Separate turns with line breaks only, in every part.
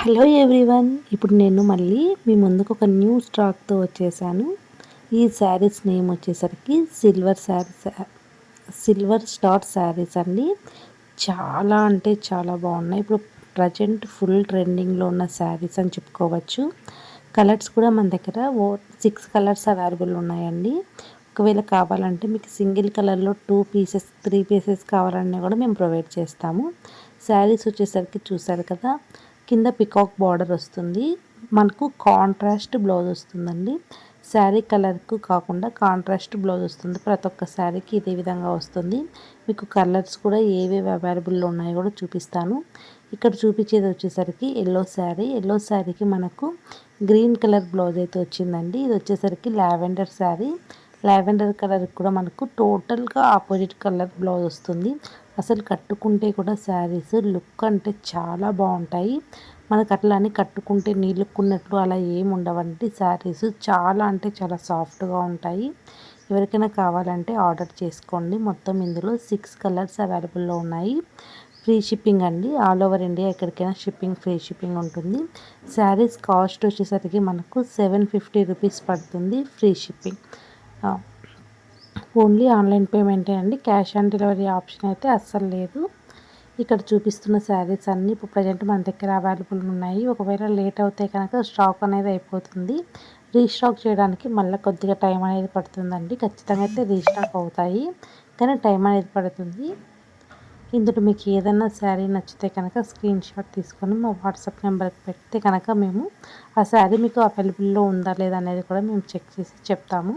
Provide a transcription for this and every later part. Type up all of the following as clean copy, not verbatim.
Hello everyone, ఇప్పుడు నేను మళ్ళీ మీ ముందుకు ఒక న్యూ స్టాక్తో వచ్చేసాను. ఈ శారీస్ నేమ్ వచ్చేసరికి సిల్వర్ స్టార్ శారీస్ అండి. చాలా అంటే చాలా బాగున్నాయి. ఇప్పుడు ప్రజెంట్ ఫుల్ ట్రెండింగ్లో ఉన్న శారీస్ అని చెప్పుకోవచ్చు. కలర్స్ కూడా మన దగ్గర 6 కలర్స్ అవైలబుల్ ఉన్నాయండి. ఒకవేళ కావాలంటే మీకు సింగిల్ కలర్లో 2 పీసెస్ 3 పీసెస్ కావాలన్నా కూడా మేము ప్రొవైడ్ చేస్తాము. శారీస్ వచ్చేసరికి చూసారు కదా, కింద పికాక్ బార్డర్ వస్తుంది. మనకు కాంట్రాస్ట్ బ్లౌజ్ వస్తుందండి. శారీ కలర్కు కాకుండా కాంట్రాస్ట్ బ్లౌజ్ వస్తుంది. ప్రతి ఒక్క శారీకి ఇదే విధంగా వస్తుంది. మీకు కలర్స్ కూడా ఏవేవి అవైలబుల్లో ఉన్నాయో కూడా చూపిస్తాను. ఇక్కడ చూపించేది వచ్చేసరికి ఎల్లో శారీకి మనకు గ్రీన్ కలర్ బ్లౌజ్ అయితే వచ్చిందండి. ఇది వచ్చేసరికి లావెండర్ శారీ. లావెండర్ కలర్ కూడా మనకు టోటల్గా ఆపోజిట్ కలర్ బ్లౌజ్ వస్తుంది. అసలు కట్టుకుంటే కూడా శారీస్ లుక్ అంటే చాలా బాగుంటాయి. మనకు అట్లా అని కట్టుకుంటే నీళ్ళుక్కున్నట్లు అలా ఏమి ఉండవండి. శారీస్ చాలా అంటే చాలా సాఫ్ట్గా ఉంటాయి. ఎవరికైనా కావాలంటే ఆర్డర్ చేసుకోండి. మొత్తం ఇందులో 6 కలర్స్ అవైలబుల్లో ఉన్నాయి. ఫ్రీ షిప్పింగ్ అండి. ఆల్ ఓవర్ ఇండియా ఎక్కడికైనా ఫ్రీ షిప్పింగ్ ఉంటుంది. శారీస్ కాస్ట్ వచ్చేసరికి మనకు 750 రూపీస్ పడుతుంది. Free shipping. ఓన్లీ ఆన్లైన్ పేమెంటే అండి. క్యాష్ ఆన్ డెలివరీ ఆప్షన్ అయితే అస్సలు లేదు. ఇక్కడ చూపిస్తున్న శారీస్ అన్నీ ఇప్పుడు ప్రజెంట్ మన దగ్గర అవైలబుల్ ఉన్నాయి. ఒకవేళ లేట్ అవుతే కనుక స్టాక్ అనేది అయిపోతుంది. రీస్టాక్ చేయడానికి మళ్ళీ కొద్దిగా టైం అనేది పడుతుందండి. ఖచ్చితంగా అయితే రీస్టాక్ అవుతాయి, కానీ టైం అనేది పడుతుంది. ఇందులో మీకు ఏదైనా శారీ నచ్చితే కనుక స్క్రీన్ షాట్ తీసుకొని మా వాట్సాప్ నెంబర్కి పెడితే కనుక మేము ఆ శారీ మీకు అవైలబుల్లో ఉందా లేదా అనేది కూడా మేము చెక్ చేసి చెప్తాము.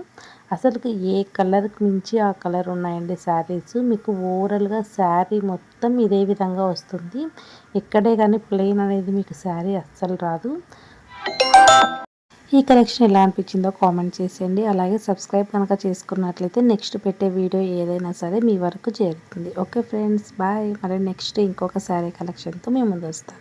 అసలుకి ఏ కలర్కి మించి ఆ కలర్ ఉన్నాయండి శారీస్. మీకు ఓవరాల్గా శారీ మొత్తం ఇదే విధంగా వస్తుంది. ఎక్కడే కానీ ప్లెయిన్ అనేది మీకు శారీ అస్సలు రాదు. ఈ కలెక్షన్ ఎలా అనిపించిందో కామెంట్ చేసేయండి. అలాగే సబ్స్క్రైబ్ కనుక చేసుకున్నట్లయితే నెక్స్ట్ పెట్టే వీడియో ఏదైనా సరే మీ వరకు చేరుతుంది. Okay friends, bye. మరి నెక్స్ట్ ఇంకొక శారీ కలెక్షన్తో మేము ముందు వస్తాం.